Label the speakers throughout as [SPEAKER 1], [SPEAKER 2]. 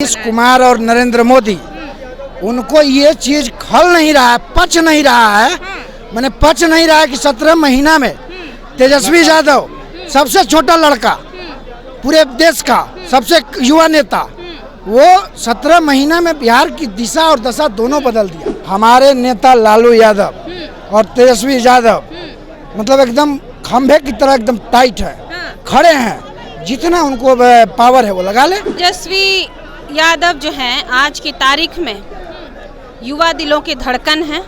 [SPEAKER 1] नीतीश कुमार और नरेंद्र मोदी, उनको ये चीज खल नहीं रहा है, पच नहीं रहा है, मैंने पच नहीं रहा है कि 17 महीना में तेजस्वी यादव सबसे छोटा लड़का पूरे देश का सबसे युवा नेता, वो 17 महीना में बिहार की दिशा और दशा दोनों बदल दिया। हमारे नेता लालू यादव और तेजस्वी यादव मतलब एकदम खंभे की तरह एकदम टाइट है, खड़े हैं, जितना उनको पावर है वो लगा ले।
[SPEAKER 2] तेजस्वी यादव जो हैं आज की तारीख में युवा दिलों की धड़कन है,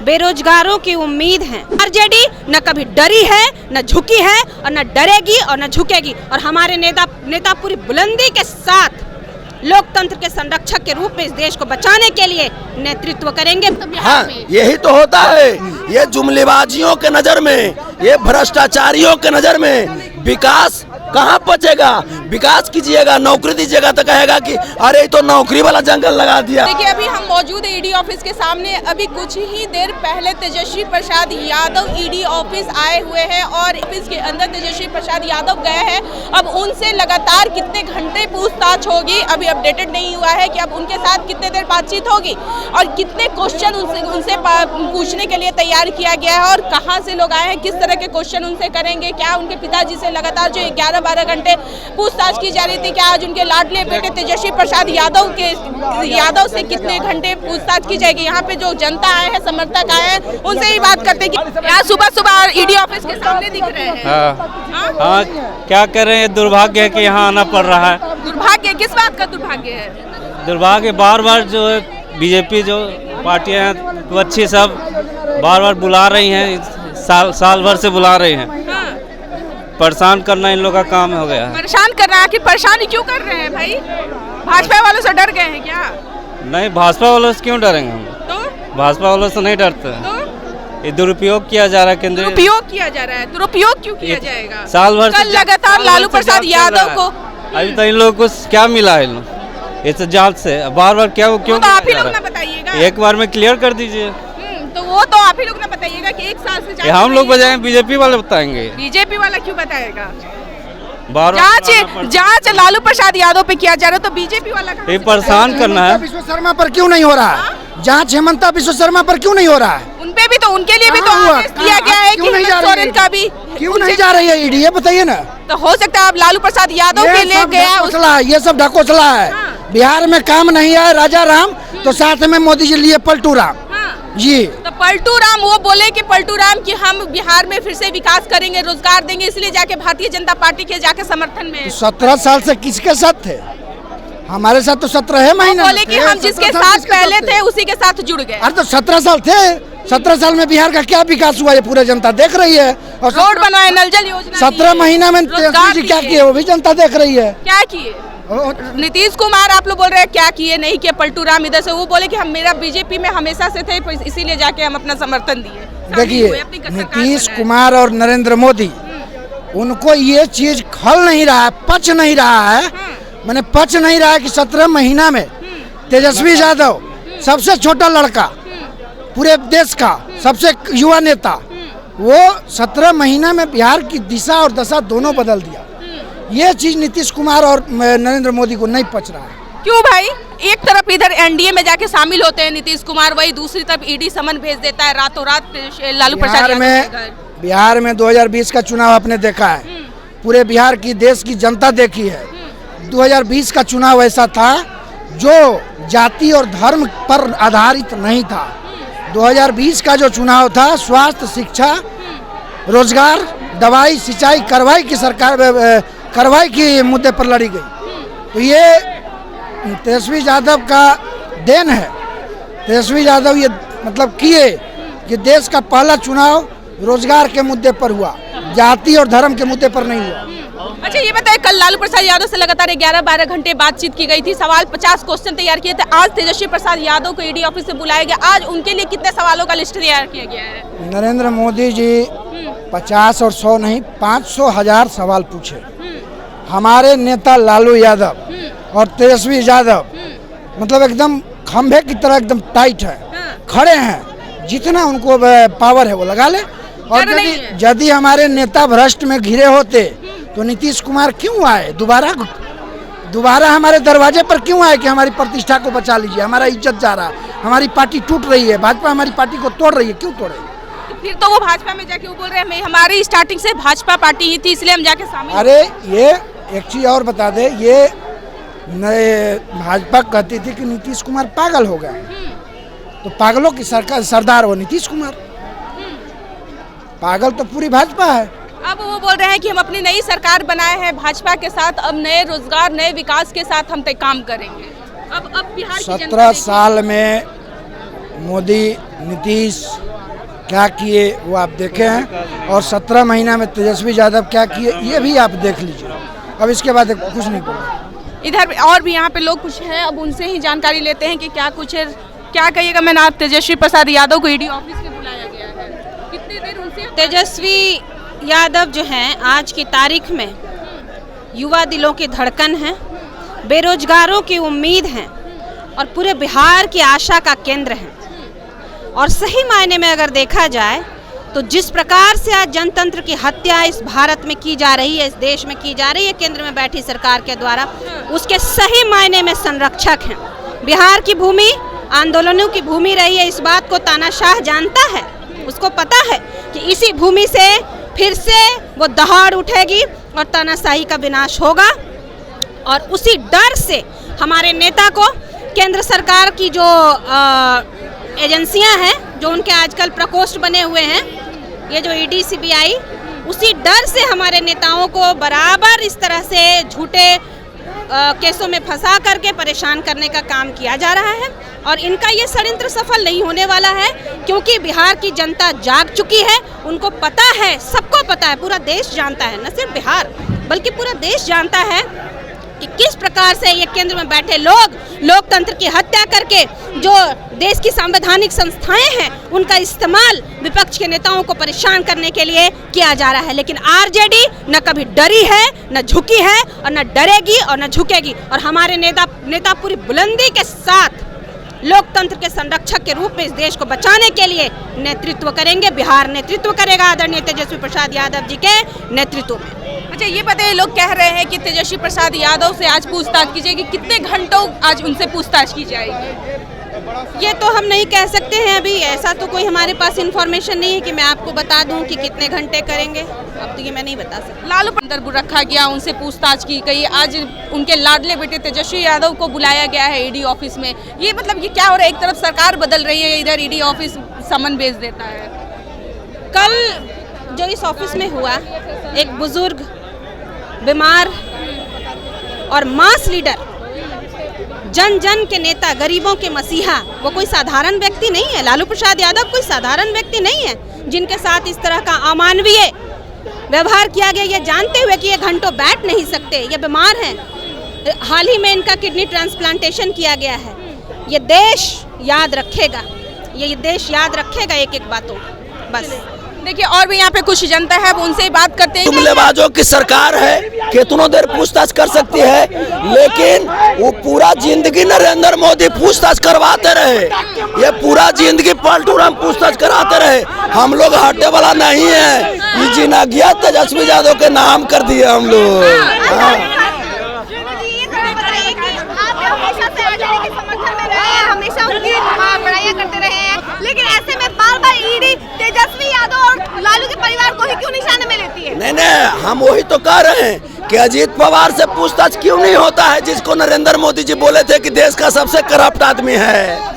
[SPEAKER 2] बेरोजगारों की उम्मीद है। आरजेडी न कभी डरी है, न झुकी है और न डरेगी और न झुकेगी। और हमारे नेता पूरी बुलंदी के साथ लोकतंत्र के संरक्षक के रूप में इस देश को बचाने के लिए नेतृत्व करेंगे।
[SPEAKER 3] हाँ, यही तो होता है। ये जुमलेबाजियों के नजर में, ये भ्रष्टाचारियों के नजर में विकास कहाँ पहुँचेगा? विकास कीजिएगा, नौकरी दीजिएगा तो कहेगा कि अरे तो नौकरी वाला जंगल लगा दिया।
[SPEAKER 4] देखिए, अभी हम मौजूद है ईडी ऑफिस के सामने। अभी कुछ ही देर पहले तेजस्वी प्रसाद यादव ईडी ऑफिस आए हुए हैं और ऑफिस के अंदर तेजस्वी प्रसाद यादव गए हैं। अब उनसे लगातार कितने घंटे पूछताछ होगी अभी अपडेटेड नहीं हुआ है कि अब उनके साथ कितने देर बातचीत होगी और कितने क्वेश्चन उनसे पूछने के लिए तैयार किया गया है और कहाँ से लोग आए हैं, किस तरह के क्वेश्चन उनसे करेंगे। क्या उनके पिताजी से लगातार जो 11-12 घंटे पूछताछ की जा रही थी, क्या आज उनके लाडले बेटे तेजस्वी प्रसाद यादव से कितने घंटे पूछताछ की जाएगी? यहाँ पे जो जनता आए हैं, समर्थक आए हैं, उनसे ही बात करते हैं कि यहाँ सुबह ईडी ऑफिस के सामने दिख रहे हैं।
[SPEAKER 5] हाँ, क्या करें, दुर्भाग्य है कि यहाँ आना पड़ रहा है।
[SPEAKER 4] दुर्भाग्य किस बात का दुर्भाग्य है?
[SPEAKER 5] दुर्भाग्य बार जो है बीजेपी जो पार्टियां हैं वो अच्छी सब बार बुला रही हैं, साल भर से बुला रही हैं। परेशान करना इन लोगों का काम हो गया है। परेशान
[SPEAKER 4] करना है कि परेशान क्यों कर रहे हैं भाई? भाजपा वालों से डर गए हैं क्या?
[SPEAKER 5] नहीं, भाजपा वालों से क्यों डरेंगे हम?
[SPEAKER 4] तो
[SPEAKER 5] भाजपा वालों से नहीं डरते।
[SPEAKER 4] तो
[SPEAKER 5] ये दुरुपयोग किया जा रहा है, केंद्रीय
[SPEAKER 4] दुरुपयोग किया जा रहा है। दुरुपयोग क्यों किया जाएगा?
[SPEAKER 5] साल भर
[SPEAKER 4] कल लगातार लालू प्रसाद यादव को
[SPEAKER 5] अभी तक इन लोगों को क्या मिला है? इन लोग इस जांच से बार क्या वो क्यों?
[SPEAKER 4] तो आप ही लोग ना बताइएगा,
[SPEAKER 5] एक बार में क्लियर कर दीजिए।
[SPEAKER 4] तो वो तो आप ही लोग ना बताइएगा कि 1 साल से
[SPEAKER 5] हम लोग बताएंगे, बीजेपी वाले बताएंगे।
[SPEAKER 4] बीजेपी वाला क्यों बताएगा?
[SPEAKER 5] बार
[SPEAKER 4] जांच लालू प्रसाद यादव पे किया जा रहा है तो बीजेपी वाला
[SPEAKER 5] ये परेशान करना है।
[SPEAKER 1] विश्व शर्मा पर क्यों नहीं हो रहा है जांच? हेमंता विश्व शर्मा पर क्यों नहीं हो रहा है?
[SPEAKER 4] उनपे भी तो, उनके लिए भी तो आदेश दिया गया है कि हेमंत सोरेन का भी
[SPEAKER 1] क्यों नहीं जा रही है ईडी? ये बताइए ना।
[SPEAKER 4] तो हो सकता है आप लालू प्रसाद यादव के लिए गया,
[SPEAKER 1] ये सब ढकोसला है। बिहार में काम नहीं है राजा राम, तो साथ में मोदी जी लिए पलटू राम जी।
[SPEAKER 4] तो पलटू राम वो बोले कि पलटू राम कि हम बिहार में फिर से विकास करेंगे, रोजगार देंगे, इसलिए जाके भारतीय जनता पार्टी के जाके समर्थन में।
[SPEAKER 1] 17 साल से किसके साथ थे? हमारे साथ तो 17 महीने
[SPEAKER 4] बोले कि हम जिसके साथ पहले थे उसी के साथ जुड़ गए।
[SPEAKER 1] अरे तो 17 साल थे, 17 साल में बिहार का क्या विकास हुआ ये पूरा जनता देख रही है। और
[SPEAKER 4] रोड बनवाए, नल जल योजना,
[SPEAKER 1] 17 महीना में क्या किए वो भी जनता देख रही है।
[SPEAKER 4] क्या किए? नीतीश कुमार आप लोग बोल रहे हैं क्या किए नहीं किए, पलटू राम इधर से वो बोले कि हम मेरा बीजेपी में हमेशा से थे इसीलिए जाके हम अपना समर्थन दिए।
[SPEAKER 1] देखिए, नीतीश कुमार और नरेंद्र मोदी, उनको ये चीज खल नहीं रहा है, पच नहीं रहा है, मैंने पच नहीं रहा है कि 17 महीना में तेजस्वी यादव सबसे छोटा लड़का पूरे देश का सबसे युवा नेता, वो 17 महीना में बिहार की दिशा और दशा दोनों बदल दिया। ये चीज नीतीश कुमार और नरेंद्र मोदी को नहीं पच रहा है।
[SPEAKER 4] क्यों भाई? एक तरफ इधर एनडीए में जाके शामिल होते हैं नीतीश कुमार, वही दूसरी तरफ ईडी समन भेज देता है रातों रात लालू प्रसाद यादव।
[SPEAKER 1] बिहार में 2020 का चुनाव आपने देखा है, पूरे बिहार की देश की जनता देखी है। 2020 का चुनाव ऐसा था जो जाति और धर्म पर आधारित नहीं था। 2020 का जो चुनाव था स्वास्थ्य, शिक्षा, रोजगार, दवाई, सिंचाई, कार्रवाई के मुद्दे पर लड़ी गई। तो ये तेजस्वी यादव का देन है। तेजस्वी यादव ये मतलब किए कि देश का पहला चुनाव रोजगार के मुद्दे पर हुआ, जाति और धर्म के मुद्दे पर नहीं हुआ।
[SPEAKER 4] अच्छा ये बताइए, कल लालू प्रसाद यादव से लगातार 11-12 घंटे बातचीत की गई थी, सवाल 50 क्वेश्चन तैयार किए थे। आज तेजस्वी प्रसाद यादव को ईडी ऑफिस से बुलाया गया, आज उनके लिए कितने सवालों का लिस्ट तैयार किया गया है?
[SPEAKER 1] नरेंद्र मोदी जी 50 और 100 नहीं, 500,000 सवाल पूछे। हमारे नेता लालू यादव और तेजस्वी यादव मतलब एकदम खंभे की तरह एकदम टाइट है, खड़े हैं, जितना उनको पावर है वो लगा ले। और यदि हमारे नेता भ्रष्ट में घिरे होते तो नीतीश कुमार क्यों आए दोबारा? दोबारा हमारे दरवाजे पर क्यों आए कि हमारी प्रतिष्ठा को बचा लीजिए, हमारा इज्जत जा रहा है, हमारी पार्टी टूट रही है, भाजपा हमारी पार्टी को तोड़ रही है, क्यों तोड़े?
[SPEAKER 4] फिर तो वो भाजपा में जाके वो बोल रहे हैं हमारी स्टार्टिंग से भाजपा पार्टी ही थी इसलिए हम जाके शामिल।
[SPEAKER 1] अरे ये एक चीज और बता दे, ये नए भाजपा कहती थी कि नीतीश कुमार पागल हो गए, तो पागलों की सरकार सरदार वो नीतीश कुमार, पागल तो पूरी भाजपा है।
[SPEAKER 4] अब वो बोल रहे हैं कि हम अपनी नई सरकार बनाए हैं भाजपा के साथ, अब नए रोजगार नए विकास के साथ हम तय काम करेंगे। अब बिहार की
[SPEAKER 1] 17 साल में मोदी नीतीश क्या किए वो आप देखे हैं, और 17 महीना में तेजस्वी यादव क्या किए ये भी आप देख लीजिए। अब इसके बाद कुछ नहीं करें।
[SPEAKER 4] इधर और भी यहाँ पे लोग कुछ हैं, अब उनसे ही जानकारी लेते हैं कि क्या कुछ है, क्या कहिएगा। मैंने आप तेजस्वी प्रसाद यादव को ईडी ऑफिस में बुलाया गया है, कितनी देर उनसे?
[SPEAKER 2] तेजस्वी यादव जो हैं आज की तारीख में युवा दिलों की धड़कन हैं, बेरोजगारों की उम्मीद हैं और पूरे बिहार की आशा का केंद्र हैं। और सही मायने में अगर देखा जाए तो जिस प्रकार से आज जनतंत्र की हत्या इस भारत में की जा रही है, इस देश में की जा रही है केंद्र में बैठी सरकार के द्वारा, उसके सही मायने में संरक्षक हैं। बिहार की भूमि आंदोलनों की भूमि रही है, इस बात को तानाशाह जानता है, उसको पता है कि इसी भूमि से फिर से वो दहाड़ उठेगी और तानाशाही का विनाश होगा। और उसी डर से हमारे नेता को केंद्र सरकार की जो एजेंसियां हैं, जो उनके आजकल प्रकोष्ठ बने हुए हैं, ये जो ईडी सीबीआई, उसी डर से हमारे नेताओं को बराबर इस तरह से झूठे केसों में फंसा करके परेशान करने का काम किया जा रहा है। और इनका ये षड्यंत्र सफल नहीं होने वाला है, क्योंकि बिहार की जनता जाग चुकी है, उनको पता है, सबको पता है, पूरा देश जानता है, न सिर्फ बिहार बल्कि पूरा देश जानता है कि किस प्रकार से ये केंद्र में बैठे लोग लोकतंत्र की हत्या करके जो देश की संवैधानिक संस्थाएं हैं उनका इस्तेमाल विपक्ष के नेताओं को परेशान करने के लिए किया जा रहा है। लेकिन आरजेडी न कभी डरी है, न झुकी है और न डरेगी और न झुकेगी। और हमारे नेता पूरी बुलंदी के साथ लोकतंत्र के संरक्षक के रूप में इस देश को बचाने के लिए नेतृत्व करेंगे। बिहार नेतृत्व करेगा आदरणीय तेजस्वी प्रसाद यादव जी के नेतृत्व में।
[SPEAKER 4] अच्छा, ये बताइए, लोग कह रहे हैं कि तेजस्वी प्रसाद यादव से आज पूछताछ की जाएगी, कितने घंटों आज उनसे पूछताछ की जाएगी?
[SPEAKER 2] ये तो हम नहीं कह सकते हैं अभी, ऐसा तो कोई हमारे पास इन्फॉर्मेशन नहीं है कि मैं आपको बता दूं कि कितने घंटे करेंगे, अब तो ये मैं नहीं बता सकती।
[SPEAKER 4] लालू अंदर रखा गया, उनसे पूछताछ की गई, आज उनके लाडले बेटे तेजस्वी यादव को बुलाया गया है ईडी ऑफिस में। ये मतलब ये क्या हो रहा है? एक तरफ सरकार बदल रही है, इधर ईडी ऑफिस समन भेज देता है।
[SPEAKER 2] कल जो इस ऑफिस में हुआ, एक बुजुर्ग, बीमार और मास लीडर, जन जन के नेता, गरीबों के मसीहा, वो कोई साधारण व्यक्ति नहीं है। लालू प्रसाद यादव कोई साधारण व्यक्ति नहीं है, जिनके साथ इस तरह का अमानवीय व्यवहार किया गया, ये जानते हुए कि ये घंटों बैठ नहीं सकते, ये बीमार हैं। हाल ही में इनका किडनी ट्रांसप्लांटेशन किया गया है। ये देश याद रखेगा, ये देश याद रखेगा एक एक बातों। बस
[SPEAKER 4] देखिए, और भी यहाँ पे कुछ जनता है, अब उनसे बात करते हैं।
[SPEAKER 3] जुमलेबाजों की सरकार है, कितनों देर पूछताछ कर सकती है, लेकिन वो पूरा जिंदगी नरेंद्र मोदी पूछताछ करवाते रहे, ये पूरा जिंदगी पलटू राम पूछताछ कराते रहे। हम लोग हटने वाला नहीं है, ये जीना गया तेजस्वी यादव के नाम कर दिए हम लोग।
[SPEAKER 6] हमेशा उनकी बड़ाइयाँ करते रहे हैं, लेकिन ऐसे में बार बार ईडी तेजस्वी यादव और लालू के परिवार को ही क्यों निशाने में लेती है?
[SPEAKER 3] नहीं, हम वही तो कह रहे हैं कि अजीत पवार से पूछताछ क्यों नहीं होता है, जिसको नरेंद्र मोदी जी बोले थे कि देश का सबसे करप्ट आदमी है।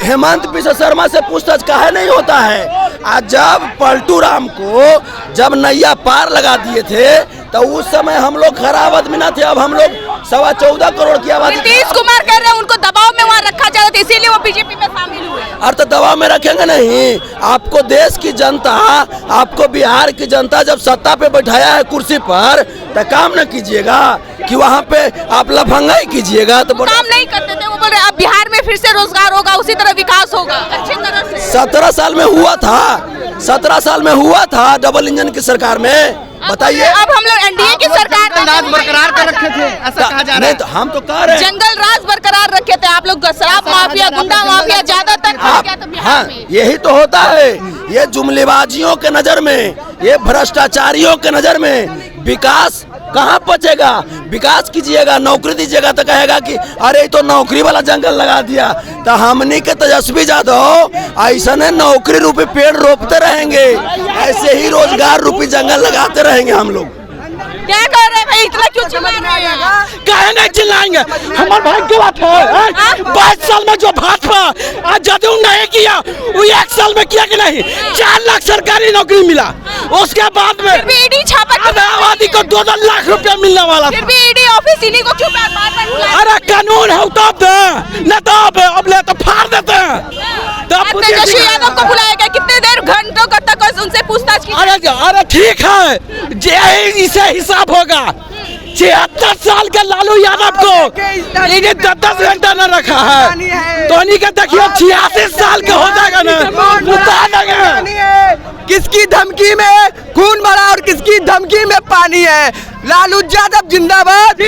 [SPEAKER 3] हेमंत बिश्व शर्मा से पूछताछ काहे नहीं होता है? आज जब पलटू राम को जब नैया पार लगा दिए थे तो उस समय हम लोग खराब आदमी ना थे, अब हम लोग 14.25 करोड़ की आबादी।
[SPEAKER 4] नीतीश कुमार कह रहे हैं उनको दबाव में वहाँ रखा जाता था, इसीलिए वो बीजेपी में शामिल हुए।
[SPEAKER 3] अरे तो दबाव में रखेंगे नहीं, आपको देश की जनता, आपको बिहार की जनता जब सत्ता पे बैठाया है कुर्सी पर, तो काम न कीजिएगा कि वहाँ पे आप लफंगाई कीजिएगा। तो
[SPEAKER 4] काम नहीं करते थे, वो बोल रहे अब बिहार में फिर से रोजगार होगा, उसी तरह विकास होगा अच्छी तरह से।
[SPEAKER 3] 17 साल में हुआ था, 17 साल में हुआ था डबल इंजन की सरकार में, बताइए।
[SPEAKER 4] अब हम लोग एनडीए की सरकार
[SPEAKER 7] राज बरकरार कर रखे थे, ऐसा कहा जा रहा है।
[SPEAKER 3] नहीं तो हम तो कह रहे हैं
[SPEAKER 4] जंगल राज बरकरार रखे थे आप लोग, शराब माफिया, गुंडा माफिया ज्यादातर खा गया था बिहार
[SPEAKER 3] हाँ,
[SPEAKER 4] में।
[SPEAKER 3] यही तो होता है। ये जुमलेबाजियों के नजर में, ये भ्रष्टाचारियों के नजर में विकास कहाँ पचेगा? विकास कीजिएगा, नौकरी दीजिएगा तो कहेगा कि अरे तो नौकरी वाला जंगल लगा दिया। तो हमनी के तेजस्वी यादव ऐसा नौकरी रूपी पेड़ रोपते रहेंगे, ऐसे ही रोजगार रूपी जंगल लगाते रहेंगे हम लोग।
[SPEAKER 4] क्या कर रहे हैं भाई, इतना क्यों चिल्ला रहे हैं?
[SPEAKER 3] काहे नहीं चिल्लाएंगे? हमारे भाई की बात है। 22 साल में जो भाजपा आज जदयू नहीं किया वो 1 साल में किया कि नहीं? 4 लाख सरकारी नौकरी मिला, उसके बाद में
[SPEAKER 4] फिर भी ईडी छापा
[SPEAKER 3] आबादी को 2-2 लाख रुपया मिलने वाला
[SPEAKER 4] फिर
[SPEAKER 3] था।
[SPEAKER 4] भी ईडी ऑफिस इन्हीं को क्यों बार-बार बुलाया?
[SPEAKER 3] अरे कानून है तब दे, न तब अब ले तो फाड़ देते हैं। तब
[SPEAKER 4] तेजस्वी यादव को बुलाया गया, कितने देर घंटों तक उनसे पूछताछ की?
[SPEAKER 3] अरे ठीक है, इसे हिसाब होगा। 76 साल के लालू यादव को इन्हें 10 घंटा न रखा है, तो इन्हीं के देखिए 86 साल के हो जाएगा ना, उतार देंगे।
[SPEAKER 7] किसकी धमकी में खून भरा और किसकी धमकी में पानी है? लालू यादव जिंदाबाद,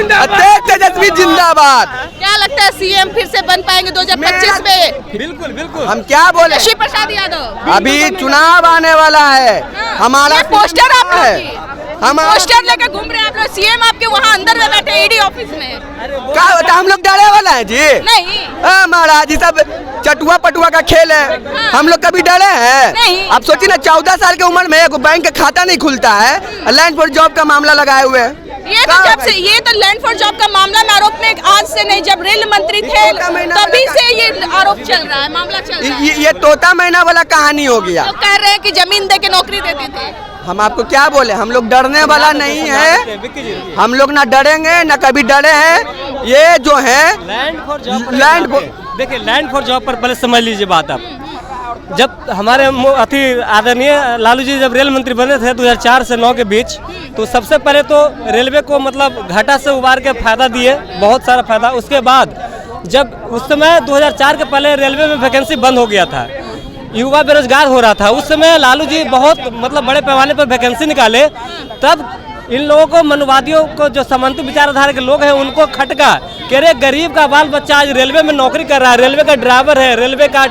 [SPEAKER 7] तेजस्वी जिंदाबाद।
[SPEAKER 4] क्या लगता है सीएम फिर से बन पाएंगे 2025 में?
[SPEAKER 5] बिल्कुल बिल्कुल।
[SPEAKER 7] हम क्या बोले?
[SPEAKER 4] तेजस्वी प्रसाद यादव।
[SPEAKER 7] अभी चुनाव आने वाला है, हमारा
[SPEAKER 4] ये पोस्टर आप लोग की।
[SPEAKER 7] हम
[SPEAKER 4] पोस्टर लेके घूम रहे हैं आप लोग, सीएम आपके वहाँ अंदर में बैठे ईडी ऑफिस में।
[SPEAKER 7] क्या होता है? हम लोग डरे वाला है जी?
[SPEAKER 4] नहीं
[SPEAKER 7] महाराज, ये सब चटुआ पटुआ का खेल है। हम लोग कभी डरे हैं?
[SPEAKER 4] नहीं।
[SPEAKER 7] अब सोचिए ना, 14 साल की उम्र में एक बैंक का खाता नहीं खुलता है, लैंड फॉर जॉब का मामला लगाए हुए हैं।
[SPEAKER 4] ये तो लैंड फॉर जॉब का मामला में आरोप में आज से नहीं, जब रेल मंत्री थे तभी से ये आरोप चल रहा है, मामला चल रहा है।
[SPEAKER 7] ये तोता मैना वाला कहानी हो गया।
[SPEAKER 4] तो कह रहे हैं कि जमीन दे के नौकरी देते थे।
[SPEAKER 7] हम आपको क्या बोले? हम लोग डरने वाला नहीं है, हम लोग ना डरेंगे ना कभी डरे हैं। ये जो है
[SPEAKER 5] लैंड फॉर जॉब,
[SPEAKER 7] देखिए
[SPEAKER 5] लैंड फॉर जॉब पर पहले समझ लीजिए बात आप। जब हमारे आदरणीय लालू जी जब रेल मंत्री बने थे 2004 से 9 के बीच, तो सबसे पहले तो रेलवे को मतलब घाटा से उबार के फायदा दिए, बहुत सारा फायदा। उसके बाद जब उस समय 2004 के पहले रेलवे में वैकेंसी बंद हो गया था, युवा बेरोजगार हो रहा था, उस समय लालू जी बहुत मतलब बड़े पैमाने पर वैकेंसी निकाले। तब इन लोगों को, मनुवादियों को, जो सामंती विचारधारा के लोग हैं, उनको खटका कि अरे गरीब का बाल बच्चा आज रेलवे में नौकरी कर रहा है, रेलवे का ड्राइवर है, रेलवे का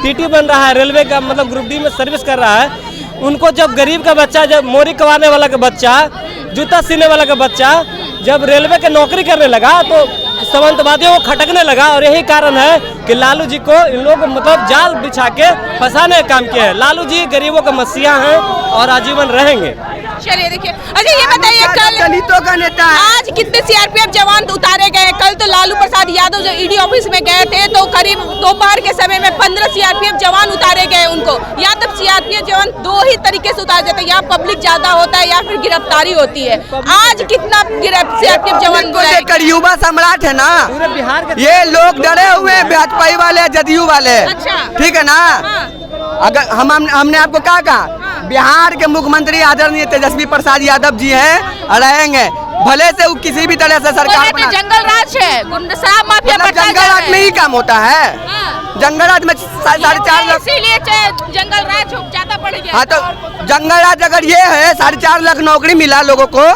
[SPEAKER 5] टीटी बन रहा है, रेलवे का मतलब ग्रुप डी में सर्विस कर रहा है। उनको जब गरीब का बच्चा, जब मोरी कमाने वाला का बच्चा, जूता सीने वाला का बच्चा जब रेलवे के नौकरी करने लगा तो सामंतवादियों को खटकने लगा। और यही कारण है कि लालू जी को इन लोग मतलब जाल बिछा के फंसाने का काम किया है। लालू जी गरीबों का मसीहा हैं और आजीवन रहेंगे।
[SPEAKER 4] चलिए देखिए, अच्छा ये बताइए, कल
[SPEAKER 7] दलितों का नेता है।
[SPEAKER 4] आज कितने सीआरपीएफ जवान उतारे गए? कल तो लालू प्रसाद यादव जो ईडी ऑफिस में गए थे तो करीब दोपहर के समय में 15 सीआरपीएफ जवान उतारे गए उनको। या तो सीआरपीएफ जवान 2 ही तरीके से उतारे जाते हैं, या पब्लिक ज्यादा होता है या फिर गिरफ्तारी होती है। आज कितना सीआरपीएफ जवान
[SPEAKER 7] देखकर युवा सम्राट है ना,
[SPEAKER 5] पूरे बिहार के
[SPEAKER 7] ये लोग डरे हुए हैं, भाजपा वाले, जदयू वाले।
[SPEAKER 4] अच्छा।
[SPEAKER 7] ठीक है ना? अगर हमने आपको क्या कहा, बिहार के मुख्यमंत्री आदरणीय तेजस्वी प्रसाद यादव जी हैं, रहेंगे भले से वो किसी भी तरह से सरकार बना।
[SPEAKER 4] जंगल राज है, गुंडा माफिया,
[SPEAKER 7] जंगल राज में ही काम होता है। जंगल राज में 4.5 लाख,
[SPEAKER 4] इसीलिए जंगल राज ज्यादा पड़ गया।
[SPEAKER 7] हाँ, तो जंगल राज अगर ये है 4.5 लाख नौकरी मिला लोगों को,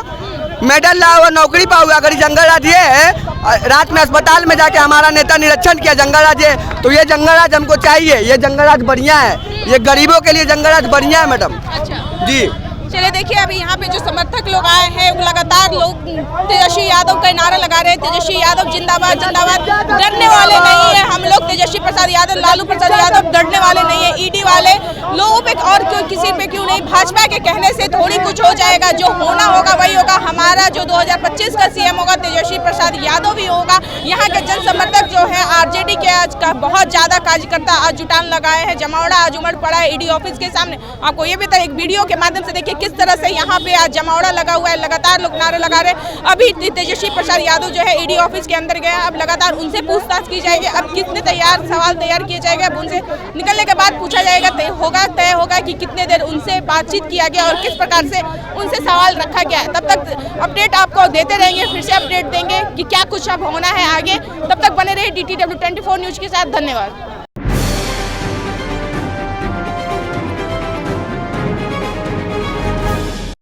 [SPEAKER 7] मेडल ला हुआ नौकरी पाओगे। अगर जंगल राज ये है, रात में अस्पताल में जाके हमारा नेता निरीक्षण किया, जंगल राज है, तो ये जंगल राज हमको चाहिए। ये जंगल राज बढ़िया है, ये गरीबों के लिए जंगल राज बढ़िया है मैडम।
[SPEAKER 4] अच्छा
[SPEAKER 7] जी।
[SPEAKER 4] चलिए देखिए, अभी यहाँ पे जो समर्थक लोग आए हैं लगातार लोग तेजस्वी यादव का नारा लगा रहे हैं, तेजस्वी यादव जिंदाबाद जिंदाबाद। डरने वाले नहीं है हम लोग, तेजस्वी प्रसाद यादव, लालू प्रसाद यादव डरने वाले नहीं है। ईडी वाले लोगों पे और क्यों, किसी पे क्यों नहीं, भाजपा के कहने से थोड़ी कुछ हो जाएगा। जो होना होगा वही होगा। हमारा जो 2025 का सीएम होगा तेजस्वी प्रसाद यादव ही होगा। यहाँ के जन समर्थक जो है आरजेडी के आज का बहुत ज्यादा कार्यकर्ता आज जुटान लगाए हैं, जमावड़ा आज उमड़ पड़ा है ईडी ऑफिस के सामने। आपको ये भी एक वीडियो के माध्यम से देखिए किस तरह से यहाँ पे आज जमावड़ा लगा हुआ है, लगातार लोग नारे लगा रहे हैं। अभी तेजस्वी प्रसाद यादव जो है ईडी ऑफिस के अंदर गए, अब लगातार उनसे पूछताछ की जाएगी। अब कितने सवाल तैयार किए जाएंगे, अब उनसे निकलने के बाद पूछा जाएगा, तय होगा कि कितने देर उनसे बातचीत किया गया और किस प्रकार से उनसे सवाल रखा गया है। तब तक अपडेट आपको देते रहेंगे, फिर से अपडेट देंगे कि क्या कुछ अब होना है आगे। तब तक बने रहे DTW 24 न्यूज के साथ। धन्यवाद।